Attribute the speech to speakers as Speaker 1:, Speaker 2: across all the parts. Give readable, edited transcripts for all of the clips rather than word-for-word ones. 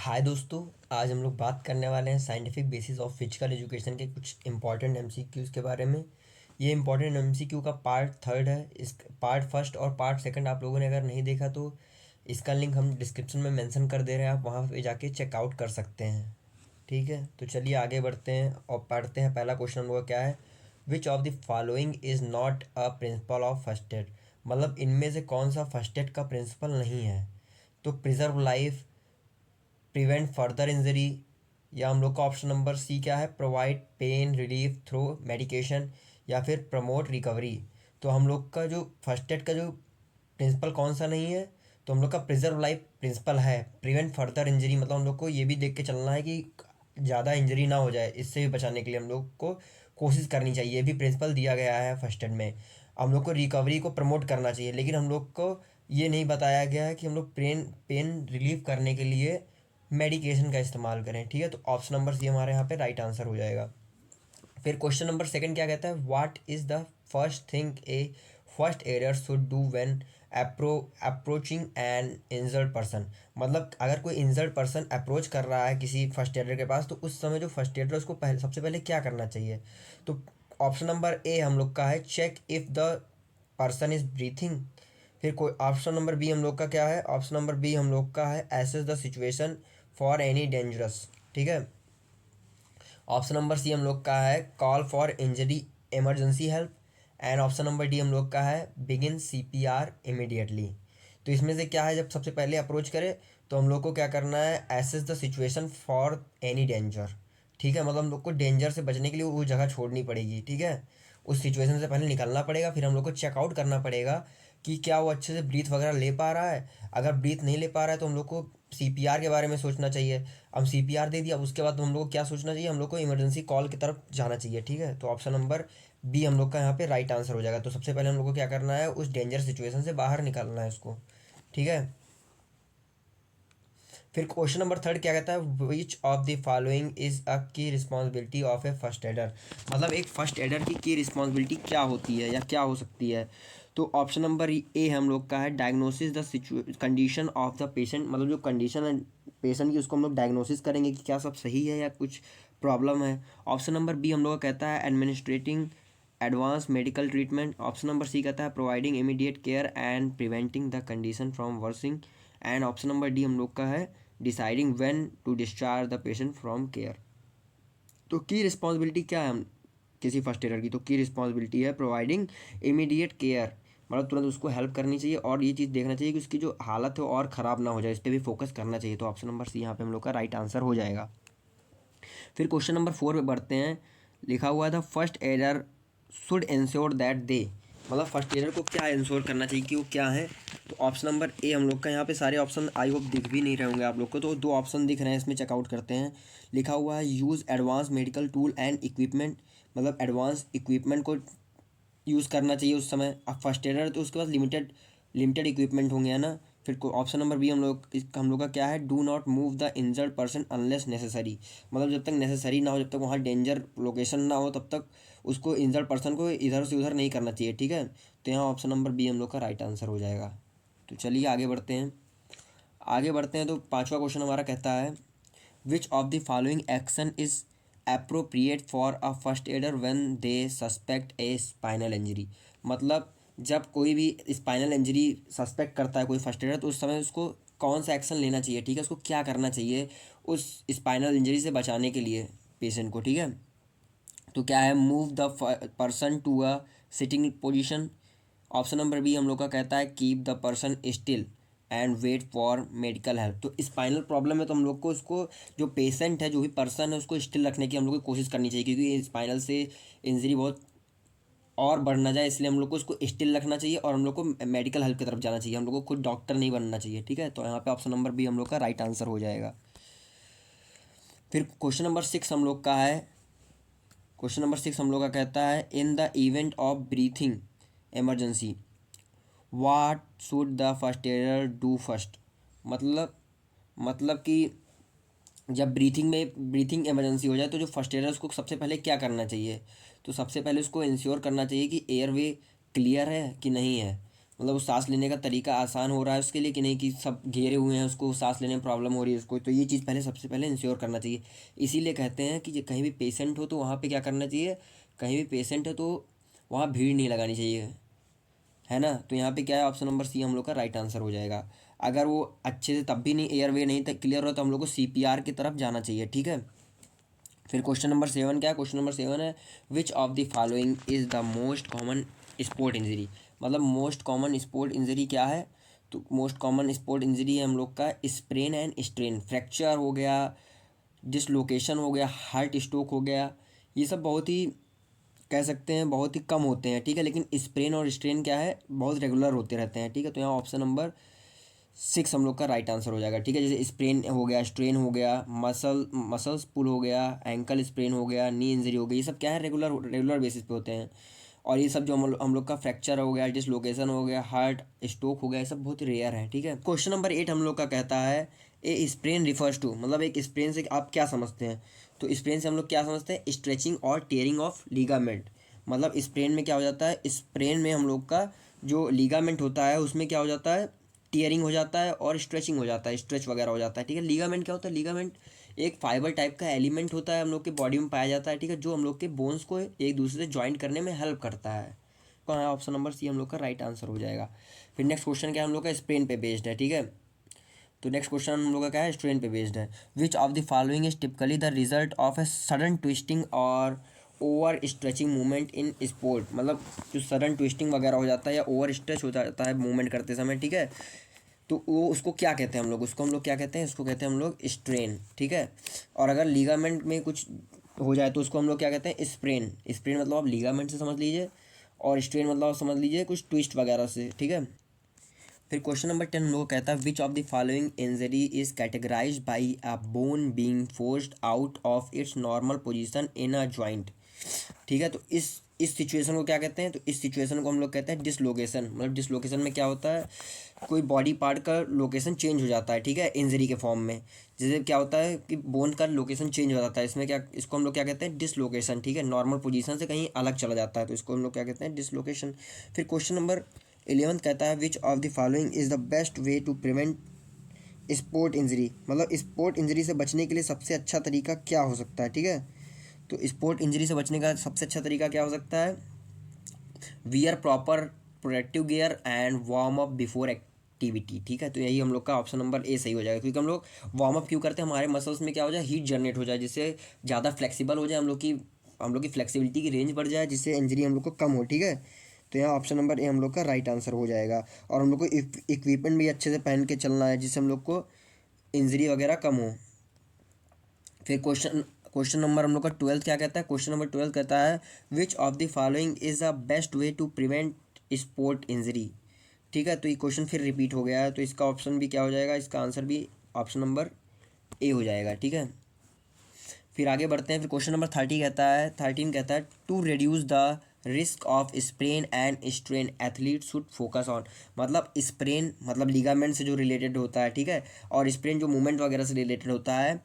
Speaker 1: हाय दोस्तों। आज हम लोग बात करने वाले हैं scientific basis of physical education के कुछ इंपॉर्टेंट एमसीक्यूज़ के बारे में। ये इंपॉर्टेंट एमसीक्यू का पार्ट थर्ड है। इस पार्ट फर्स्ट और पार्ट सेकंड आप लोगों ने अगर नहीं देखा तो इसका लिंक हम डिस्क्रिप्शन में मेंशन कर दे रहे हैं, आप वहाँ पे जाके चेकआउट कर सकते हैं। ठीक है, तो चलिए आगे बढ़ते हैं और पढ़ते हैं। पहला क्वेश्चन हम लोग का क्या है? Which of the following is not a principle of first aid? मतलब इनमें से कौन सा फर्स्ट एड का प्रिंसिपल नहीं है? तो preserve life, prevent further injury, या हम लोग का ऑप्शन नंबर सी क्या है, provide pain relief through medication, या फिर प्रमोट रिकवरी। तो हम लोग का जो फर्स्ट एड का जो प्रिंसिपल कौन सा नहीं है, तो हम लोग का प्रिजर्व लाइफ प्रिंसिपल है। प्रिवेंट फर्दर इंजरी मतलब हम लोग को ये भी देख के चलना है कि ज़्यादा इंजरी ना हो जाए, इससे भी बचाने के लिए हम लोग को कोशिश करनी चाहिए, ये भी प्रिंसिपल दिया गया है फर्स्ट एड में। हम लोग को रिकवरी को प्रमोट करना चाहिए, लेकिन हम लोग को ये नहीं बताया गया है कि हम लोग पेन पेन रिलीव करने के लिए मेडिकेशन का इस्तेमाल करें। ठीक है, तो ऑप्शन नंबर सी हमारे यहाँ पे राइट आंसर हो जाएगा। फिर क्वेश्चन नंबर सेकंड क्या कहता है? What is the first thing A first aider should do when approaching N injured person? मतलब अगर कोई इंजर्ड पर्सन अप्रोच कर रहा है किसी फर्स्ट एडर के पास, तो उस समय जो फर्स्ट एडर उसको पहले सबसे पहले क्या करना चाहिए? तो ऑप्शन नंबर ए हम लोग का है check if the person is breathing. फिर कोई ऑप्शन नंबर बी हम लोग का क्या है? ऑप्शन नंबर बी हम लोग का है assess the situation for any dangerous. ठीक है। ऑप्शन नंबर सी हम लोग का है call for injury emergency help. And option number D हम लोग का है बिगिन सीपीआर इमीडिएटली। तो इसमें से क्या है, जब सबसे पहले अप्रोच करे तो हम लोग को क्या करना है? Assess the situation for any danger. ठीक है, मतलब हम लोग को डेंजर से बचने के लिए वो जगह छोड़नी पड़ेगी। ठीक है, उस सिचुएशन से पहले निकलना पड़ेगा, फिर हम लोग को चेकआउट करना पड़ेगा कि क्या वो अच्छे से ब्रीथ वगैरह ले पा रहा है। अगर ब्रीथ नहीं ले पा रहा है तो हम लोग को सीपीआर के बारे में सोचना चाहिए। हम सीपीआर दे दिया, उसके बाद हम लोग को क्या सोचना चाहिए? हम लोग को इमरजेंसी कॉल की तरफ जाना चाहिए। ठीक है, तो ऑप्शन नंबर बी हम लोग का यहाँ पे राइट आंसर हो जाएगा। तो सबसे पहले हम लोग को क्या करना है? उस डेंजर सिचुएशन से बाहर निकालना है उसको। ठीक है। फिर क्वेश्चन नंबर थर्ड क्या कहता है? Which of the following is a key responsibility of a first aider? मतलब एक फर्स्ट एडर की रिस्पॉन्सिबिलिटी क्या होती है या क्या हो सकती है? तो ऑप्शन नंबर ए हम लोग का है diagnosis the condition of the patient. मतलब जो कंडीशन है पेशेंट की, उसको हम लोग डायग्नोसिस करेंगे कि क्या सब सही है या कुछ प्रॉब्लम है। ऑप्शन नंबर बी हम लोग का कहता है administrating advance medical treatment. Option number C कहता है providing immediate care and preventing the condition from worsening. And option number D हम लोग का है deciding when to discharge the patient from care. तो की रिस्पॉन्सिबिलिटी क्या है हम किसी फर्स्ट एडर की? तो की रिस्पॉन्सिबिलिटी है प्रोवाइडिंग इमीडिएट केयर, मतलब तुरंत उसको हेल्प करनी चाहिए और ये चीज़ देखना चाहिए कि उसकी जो हालत है वो और ख़राब ना हो जाए, इस पर भी फोकस करना चाहिए। तो ऑप्शन नंबर सी यहाँ पे हम लोग का राइट आंसर हो जाएगा। फिर क्वेश्चन नंबर फोर पे बढ़ते हैं। लिखा हुआ था first aider should ensure that they. मतलब फर्स्ट एडर को क्या इंश्योर करना चाहिए कि वो क्या है? तो ऑप्शन नंबर ए हम लोग का, यहाँ पे सारे ऑप्शन आई होप दिख भी नहीं रहे होंगे आप लोग को, तो दो ऑप्शन दिख रहे हैं, इसमें चेकआउट करते हैं। लिखा हुआ है use advance medical tool and equipment. मतलब एडवांस इक्विपमेंट को यूज़ करना चाहिए उस समय। अब फर्स्ट एडर तो उसके पास लिमिटेड लिमिटेड इक्विपमेंट होंगे, है ना। फिर ऑप्शन नंबर बी हम लोग का क्या है? Do not move the injured person unless necessary. मतलब जब तक नेसेसरी ना हो, जब तक वहाँ डेंजर लोकेशन ना हो, तब तक उसको इंजर्ड पर्सन को इधर से उधर नहीं करना चाहिए। ठीक है, तो यहाँ ऑप्शन नंबर बी हम लोग का राइट आंसर हो जाएगा। तो चलिए आगे बढ़ते हैं। आगे बढ़ते हैं तो पांचवा क्वेश्चन हमारा कहता है which of the following action is appropriate for a first adder when they suspect A spinal injury? मतलब जब कोई भी स्पाइनल इंजरी सस्पेक्ट करता है कोई फर्स्ट एडर, तो उस समय उसको कौन सा एक्शन लेना चाहिए? ठीक है, उसको क्या करना चाहिए उस स्पाइनल इंजरी से बचाने के लिए पेशेंट को? ठीक है, तो क्या है? Move the person to a sitting position. Option number B हम लोग का कहता है keep the person still and wait for medical help. तो स्पाइनल प्रॉब्लम है तो हम लोग को उसको, जो पेशेंट है जो भी पर्सन है, उसको स्टिल रखने की हम लोग को कोशिश करनी चाहिए, क्योंकि स्पाइनल से इंजरी बहुत और बढ़ ना जाए, इसलिए हम लोग को उसको स्टिल रखना चाहिए और हम लोग को मेडिकल हेल्प की तरफ जाना चाहिए। हम लोग को खुद डॉक्टर नहीं बनना चाहिए। ठीक है, तो यहाँ पे ऑप्शन नंबर बी हम लोग का राइट आंसर हो जाएगा। फिर क्वेश्चन नंबर सिक्स हम लोग का है। क्वेश्चन नंबर सिक्स हम लोग का कहता है in the event of breathing emergency what should the first adder do first? मतलब मतलब कि जब ब्रीथिंग इमरजेंसी हो जाए तो जो फर्स्ट एडर उसको सबसे पहले क्या करना चाहिए? तो सबसे पहले उसको इंश्योर करना चाहिए कि एयरवे क्लियर है कि नहीं है। मतलब वो सांस लेने का तरीका आसान हो रहा है उसके लिए कि नहीं, कि सब घेरे हुए हैं उसको, सांस लेने में प्रॉब्लम हो रही है उसको। तो ये चीज़ पहले सबसे पहले इंश्योर करना चाहिए। इसीलिए कहते हैं कि कहीं भी पेशेंट हो तो वहाँ पे क्या करना चाहिए, कहीं भी पेशेंट है तो वहाँ भीड़ नहीं लगानी चाहिए, है ना। तो यहाँ पे क्या है, ऑप्शन नंबर सी हम लोग का राइट आंसर हो जाएगा। अगर वो अच्छे से तब भी नहीं, एयरवे नहीं तक क्लियर हो, तो हम लोग को सीपीआर की तरफ जाना चाहिए, ठीक है। फिर क्वेश्चन नंबर 7 क्या है, क्वेश्चन नंबर 7 है which of the following is the most common sport injury. मतलब मोस्ट कॉमन स्पोर्ट इंजरी क्या है, तो मोस्ट कॉमन स्पोर्ट इंजरी है हम लोग का स्प्रेन एंड स्ट्रेन। फ्रैक्चर हो गया, डिसलोकेशन हो गया, हार्ट स्ट्रोक हो गया, ये सब बहुत ही कह सकते हैं बहुत ही कम होते हैं, ठीक है। लेकिन स्प्रेन और स्ट्रेन क्या है, बहुत रेगुलर होते रहते हैं, ठीक है। तो यहाँ ऑप्शन नंबर 6 हम लोग का राइट आंसर हो जाएगा, ठीक है। जैसे स्प्रेन हो गया, स्ट्रेन हो गया, मसल्स पुल हो गया, एंकल स्प्रेन हो गया, नी इंजरी हो गई, ये सब क्या है, रेगुलर रेगुलर बेसिस पे होते हैं। और ये सब जो हम लोग का फ्रैक्चर हो गया, डिसलोकेशन हो गया, हार्ट स्ट्रोक हो गया, ये सब बहुत रेयर है, ठीक है। क्वेश्चन नंबर 8 हम लोग का कहता है ए स्प्रेन रिफर्स टू, मतलब एक स्प्रेन से आप क्या समझते हैं। तो स्प्रेन से हम लोग क्या समझते हैं, स्ट्रेचिंग और टेयरिंग ऑफ लीगामेंट। मतलब स्प्रेन में क्या हो जाता है, स्प्रेन में हम लोग का जो लीगामेंट होता है उसमें क्या हो जाता है, टीयरिंग हो जाता है और स्ट्रेचिंग हो जाता है, स्ट्रेच वगैरह हो जाता है, ठीक है। लीगामेंट क्या होता है, लीगामेंट एक फाइबर टाइप का एलिमेंट होता है हम लोग के बॉडी में पाया जाता है, ठीक है, जो हम लोग के बोन्स को एक दूसरे से ज्वाइंट करने में हेल्प करता है। कौन है, ऑप्शन नंबर सी हम लोग का राइट आंसर हो जाएगा। फिर नेक्स्ट क्वेश्चन क्या है, हम लोग का स्प्रेन पे बेस्ड है, ठीक है। तो नेक्स्ट क्वेश्चन हम लोग का क्या है, स्ट्रेन पे बेस्ड है। Which of the following is typically the result of a sudden twisting or overstretching movement in sport. मतलब जो सडन ट्विस्टिंग वगैरह हो जाता है या ओवर स्ट्रेच हो जाता है मूवमेंट करते समय, ठीक है। तो वो उसको क्या कहते हैं हम लोग, उसको हम लोग क्या कहते हैं, इसको कहते हैं हम लोग स्ट्रेन, ठीक है। और अगर लीगामेंट में कुछ हो जाए तो उसको हम लोग क्या कहते हैं, स्प्रेन। स्प्रेन मतलब आप लीगामेंट से समझ लीजिए, और स्ट्रेन मतलब आप समझ लीजिए कुछ ट्विस्ट वगैरह से, ठीक है। फिर क्वेश्चन नंबर 10 हम लोग को कहता है which of the following injury is categorised by a bone being forced out of its normal position in a joint, ठीक है। तो इस सिचुएशन को क्या कहते हैं, तो इस सिचुएशन को हम लोग कहते हैं डिसलोकेशन। मतलब डिसलोकेशन में क्या होता है, कोई बॉडी पार्ट का लोकेशन चेंज हो जाता है, ठीक है, इंजरी के फॉर्म में। जैसे क्या होता है कि बोन का लोकेशन चेंज हो जाता है, इसमें क्या, इसको हम लोग क्या कहते हैं, डिसलोकेशन, ठीक है। नॉर्मल पोजीशन से कहीं अलग चला जाता है तो इसको हम लोग क्या कहते हैं, डिसलोकेशन। फिर क्वेश्चन नंबर 11 कहता है which of the following is the best way to prevent sport injury. मतलब स्पोर्ट इंजरी से बचने के लिए सबसे अच्छा तरीका क्या हो सकता है, ठीक है। तो स्पोर्ट इंजरी से बचने का सबसे अच्छा तरीका क्या हो सकता है, wear proper protective gear and warm up before activity, ठीक है। तो यही हम लोग का ऑप्शन नंबर ए सही हो जाएगा, क्योंकि हम लोग वार्म अप क्यों करते हैं, हमारे मसल्स में क्या हो जाए, हीट जनरेट हो जाए, जिससे ज़्यादा फ्लेक्सिबल हो जाए, हम लोग की फ्लेक्सिबिलिटी की रेंज बढ़ जाए, जिससे इंजरी हम लोग को कम हो, ठीक है। तो यहाँ ऑप्शन नंबर ए हम लोग का राइट आंसर हो जाएगा। और हम लोग को इक्विपमेंट भी अच्छे से पहन के चलना है, जिससे हम लोग को इंजरी वगैरह कम हो। फिर क्वेश्चन क्वेश्चन नंबर हम लोग का 12 क्या कहता है, क्वेश्चन नंबर 12 कहता है which of the following is the best way to prevent sport injury, ठीक है। तो ये क्वेश्चन फिर रिपीट हो गया है, तो इसका ऑप्शन भी क्या हो जाएगा, इसका आंसर भी ऑप्शन नंबर ए हो जाएगा, ठीक है। फिर आगे बढ़ते हैं। फिर क्वेश्चन नंबर 13 कहता है to reduce the risk of sprain and strain athlete should focus on. मतलब स्प्रेन मतलब लिगामेंट से जो रिलेटेड होता है, ठीक है, और स्प्रेन जो मूवमेंट वगैरह से रिलेटेड होता है,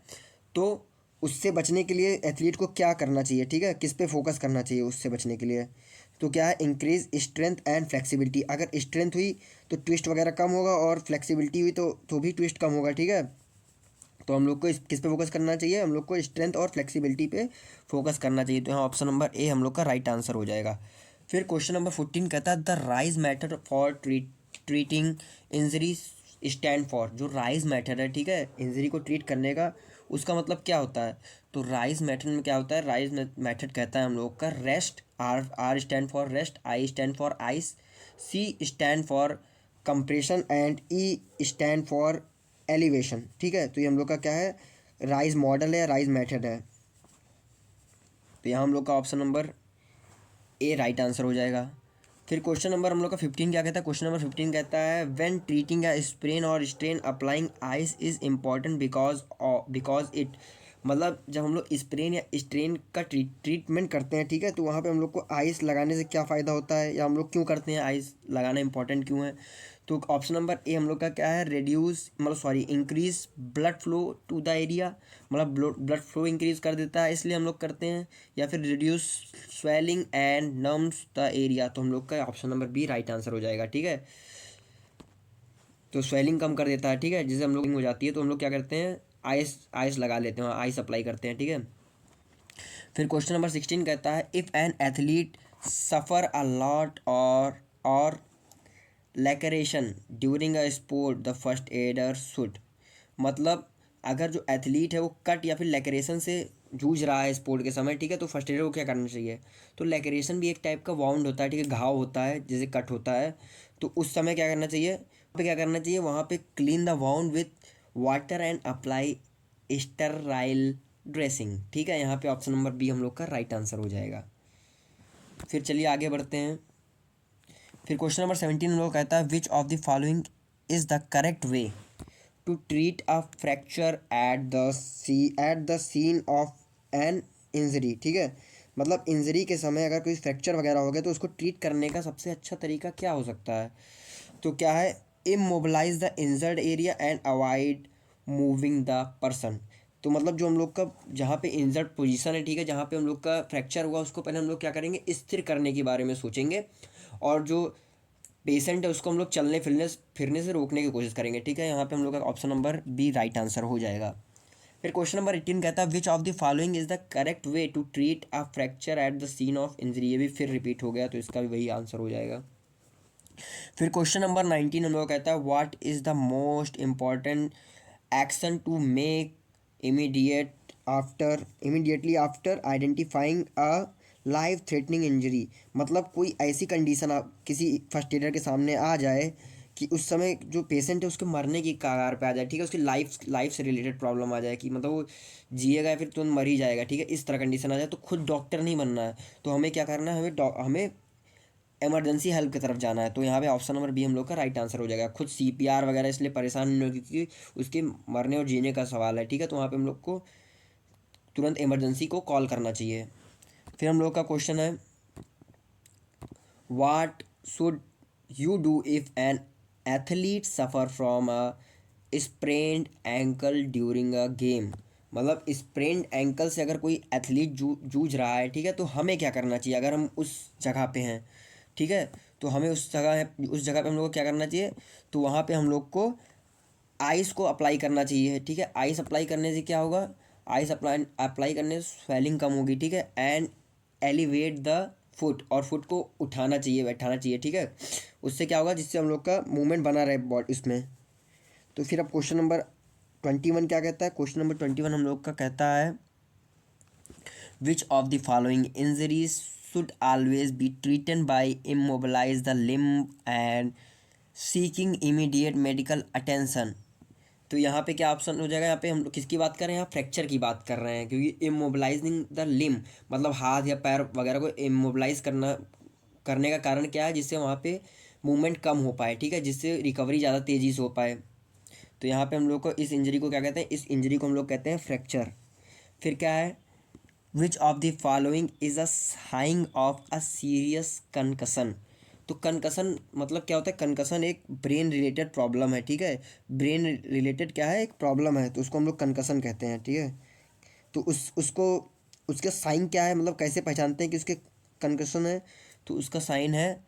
Speaker 1: तो उससे बचने के लिए एथलीट को क्या करना चाहिए, ठीक है, किस पे फोकस करना चाहिए उससे बचने के लिए। तो क्या है, इंक्रीज स्ट्रेंथ एंड फ्लेक्सिबिलिटी। अगर स्ट्रेंथ हुई तो ट्विस्ट वगैरह कम होगा, और फ्लेक्सिबिलिटी हुई तो भी ट्विस्ट कम होगा, ठीक है। तो हम लोग को किस पे फोकस करना चाहिए, हम लोग को स्ट्रेंथ और फ्लेक्सिबिलिटी पे फोकस करना चाहिए। तो यहाँ ऑप्शन नंबर ए हम लोग का राइट आंसर हो जाएगा। फिर क्वेश्चन नंबर 14 कहता है the rise method for treating injury stand for. जो राइज मेथड है, ठीक है, इंजरी को ट्रीट करने का, उसका मतलब क्या होता है। तो राइज मेथड में क्या होता है, राइज मेथड कहता है हम लोग का rest, R stand for rest, I stand for ice, C stand for compression and E stand for elevation, ठीक है। तो ये हम लोग का क्या है, राइज मॉडल है, राइज मेथड है। तो यहाँ हम लोग का option number A right answer हो जाएगा। फिर क्वेश्चन नंबर हम लोग का 15 क्या कहता है, क्वेश्चन नंबर 15 कहता है व्हेन ट्रीटिंग अ स्प्रेन और strain applying ice is important because it. मतलब जब हम लोग स्प्रेन या स्ट्रेन का ट्रीटमेंट करते हैं, ठीक है, तो वहाँ पे हम लोग को आइस लगाने से क्या फ़ायदा होता है, या हम लोग क्यों करते हैं, आइस लगाना इंपॉर्टेंट क्यों है। तो ऑप्शन नंबर ए हम लोग का क्या है, रिड्यूस मतलब sorry increase blood flow to the area, मतलब ब्लड फ्लो इंक्रीज कर देता है इसलिए हम लोग करते हैं, या फिर reduce swelling and numbs the area. तो हम लोग का option number B right answer हो जाएगा, ठीक है। तो स्वेलिंग कम कर देता है, ठीक है, जिससे हम लोग हो जाती है तो हम लोग क्या करते हैं, आइस आइस लगा लेते हैं, आइस अप्लाई करते हैं, ठीक है। फिर क्वेश्चन नंबर 16 कहता है if an athlete suffer a lot or laceration during a sport the first aider should, मतलब अगर जो एथलीट है वो कट या फिर लैकरेशन से जूझ रहा है स्पोर्ट के समय, ठीक है, तो फर्स्ट एडर को क्या करना चाहिए। तो लैकरेशन भी एक टाइप का वाउंड होता है, ठीक है, घाव होता है जैसे कट होता है, तो उस समय क्या करना चाहिए, वहाँ पे क्या करना चाहिए, वहाँ पे clean the wound with water and apply sterile dressing, ठीक है। यहाँ पे ऑप्शन नंबर बी हम लोग का राइट आंसर हो जाएगा। फिर चलिए आगे बढ़ते हैं। फिर क्वेश्चन नंबर 17 हम लोग कहता है which of the following is the correct way to treat a fracture at the scene of an injury, ठीक है, मतलब इंजरी के समय अगर कोई फ्रैक्चर वगैरह हो गया तो उसको ट्रीट करने का सबसे अच्छा तरीका क्या हो सकता है। तो क्या है, immobilise the injured area and avoid moving the person. तो मतलब जो हम लोग का जहाँ पे इंजर्ड पोजीशन है, ठीक है, जहाँ पे हम लोग का फ्रैक्चर हुआ उसको पहले हम लोग क्या करेंगे, स्थिर करने के बारे में सोचेंगे, और जो पेशेंट है उसको हम लोग चलने फिरने फिरने से रोकने की कोशिश करेंगे, ठीक है। यहाँ पे हम लोग का option number B right answer हो जाएगा। फिर क्वेश्चन नंबर 18 कहता है which of the following is the correct way to treat a fracture at the scene of injury, ये भी फिर रिपीट हो गया तो इसका भी वही आंसर हो जाएगा। फिर क्वेश्चन नंबर 19 हम लोग कहता है what is the most important action to make immediately after identifying a life threatening injury, मतलब कोई ऐसी कंडीशन आप किसी फर्स्ट एडर के सामने आ जाए कि उस समय जो पेशेंट है उसके मरने की कगार पे आ जाए, ठीक है, उसकी लाइफ से रिलेटेड प्रॉब्लम आ जाए कि मतलब वो जिएगा या फिर तुरंत मर ही जाएगा, ठीक है, इस तरह कंडीशन आ जाए, तो खुद डॉक्टर नहीं बनना है, तो हमें क्या करना है, हमें इमरजेंसी हेल्प की तरफ जाना है। तो यहाँ पे ऑप्शन नंबर बी हम लोग का राइट आंसर हो जाएगा। खुद सीपीआर वगैरह इसलिए परेशान नहीं होगी क्योंकि उसके मरने और जीने का सवाल है, ठीक है, तो वहाँ पे हम लोग को तुरंत इमरजेंसी को कॉल करना चाहिए। फिर हम लोग का क्वेश्चन है what should you do if an athlete suffer from a sprained ankle during a game, मतलब स्प्रेन्ड एंकल से अगर कोई एथलीट जूझ रहा है, ठीक है, तो हमें क्या करना चाहिए अगर हम उस जगह पे हैं, ठीक है, तो हमें उस जगह पे हम लोग को क्या करना चाहिए, तो वहाँ पे हम लोग को आइस को अप्लाई करना चाहिए, ठीक है, आइस अप्लाई करने से क्या होगा, आइस अप्लाई अप्लाई करने से स्वेलिंग कम होगी, ठीक है, एंड एलिवेट द फुट, और फुट को उठाना चाहिए बैठाना चाहिए, ठीक है, उससे क्या होगा, जिससे हम लोग का मूवमेंट बना रहे बॉडी इसमें। तो फिर अब क्वेश्चन नंबर 21 क्या कहता है, क्वेश्चन नंबर 21 हम लोग का कहता है which of the following injuries should always be treated by immobilize the limb and seeking immediate medical attention। तो यहाँ पे क्या ऑप्शन हो जाएगा, यहाँ पे हम लोग किसकी बात कर रहे हैं, यहाँ फ्रैक्चर की बात कर रहे हैं, क्योंकि इमोबिलाइजिंग द लिम्ब मतलब हाथ या पैर वगैरह को इमोबिलाइज करने का कारण क्या है, जिससे वहाँ पे मूवमेंट कम हो पाए, ठीक है, जिससे रिकवरी ज़्यादा तेज़ी से हो पाए। तो यहाँ पे हम लोग को इस इंजरी को क्या कहते हैं, इस इंजरी को हम लोग कहते हैं फ्रैक्चर। फिर क्या है which of the following is a sign of a serious concussion. तो कंकशन मतलब क्या होता है, कंकशन एक ब्रेन रिलेटेड प्रॉब्लम है, ठीक है, ब्रेन रिलेटेड क्या है, एक प्रॉब्लम है, तो उसको हम लोग कंकशन कहते हैं, ठीक है। तो उसको उसका साइन क्या है, मतलब कैसे पहचानते हैं कि उसके कंकशन है, तो उसका साइन है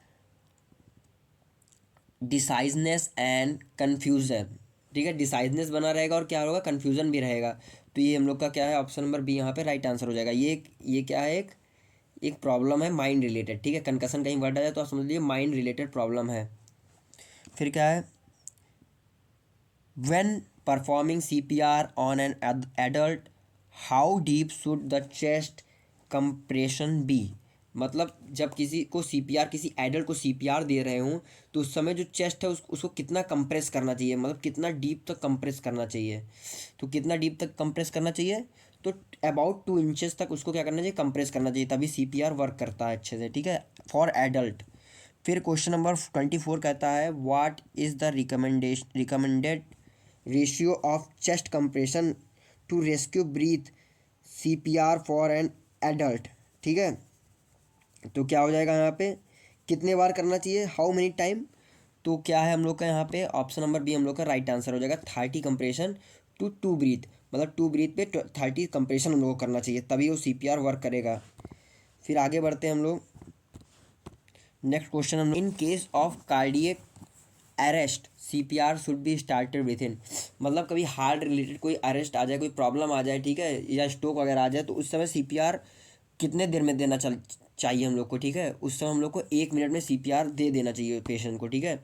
Speaker 1: डिसाइजनेस एंड कन्फ्यूज़न, ठीक है, डिसाइजनेस बना रहेगा और क्या होगा, कन्फ्यूज़न भी रहेगा। तो ये हम लोग का क्या है, ऑप्शन नंबर बी यहाँ पे राइट आंसर हो जाएगा। ये क्या है, एक प्रॉब्लम है माइंड रिलेटेड, ठीक है, कंकशन कहीं वर्ड आ जाए तो आप समझ लीजिए माइंड रिलेटेड प्रॉब्लम है। फिर क्या है when performing CPR on an adult how deep should the chest compression be, मतलब जब किसी को सीपीआर किसी एडल्ट को सीपीआर दे रहे हों तो उस समय जो चेस्ट है उसको कितना कंप्रेस करना चाहिए, मतलब कितना डीप तक कंप्रेस करना चाहिए। तो कितना डीप तक कंप्रेस करना चाहिए, तो अबाउट 2 इंचेस तक उसको क्या करना चाहिए, कंप्रेस करना चाहिए, तभी सीपीआर वर्क करता है अच्छे से, ठीक है, फॉर एडल्ट। फिर क्वेश्चन नंबर 24 कहता है what is the recommended ratio of chest compression to rescue breath CPR for an adult, ठीक है। तो क्या हो जाएगा यहाँ पे, कितने बार करना चाहिए, हाउ मेनी टाइम तो क्या है हम लोग का यहाँ पे ऑप्शन नंबर बी हम लोग का राइट आंसर हो जाएगा। 30 कंप्रेशन टू 2 ब्रीथ, मतलब 2 ब्रीथ पे 30 कंप्रेशन हम लोग को करना चाहिए, तभी वो CPR वर्क करेगा। फिर आगे बढ़ते हैं हम लोग। नेक्स्ट क्वेश्चन हम in case of cardiac arrest CPR should be started with इन, मतलब कभी हार्ट रिलेटेड कोई अरेस्ट आ जाए, कोई प्रॉब्लम आ जाए, ठीक है, या स्ट्रोक वगैरह आ जाए, तो उस समय CPR कितने देर में देना चाहिए हम लोग को, ठीक है। उस समय हम लोग को 1 मिनट में CPR दे देना चाहिए पेशेंट को, ठीक है।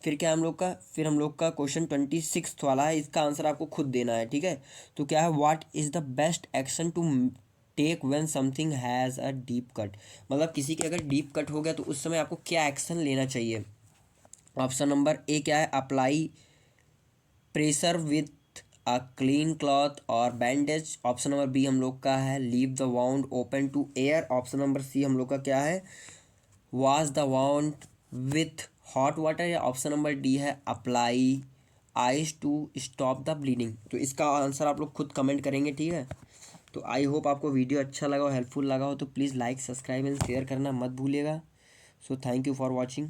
Speaker 1: फिर क्या हम लोग का क्वेश्चन 26 वाला है, इसका आंसर आपको खुद देना है, ठीक है। तो क्या है, what is the best action to take when something has a deep cut, मतलब किसी के अगर डीप कट हो गया तो उस समय आपको क्या एक्शन लेना चाहिए। ऑप्शन नंबर ए क्या है, apply pressure with a clean cloth और बैंडेज। ऑप्शन नंबर बी हम लोग का है, leave the wound open to air. Option number C हम लोग का क्या है, wash the wound with hot water. या ऑप्शन नंबर डी है, apply ice to stop the bleeding. तो इसका आंसर आप लोग खुद कमेंट करेंगे, ठीक है। तो आई होप आपको वीडियो अच्छा लगा हो, हेल्पफुल लगा हो, तो please like, subscribe and share करना मत भूलिएगा। So thank you for watching.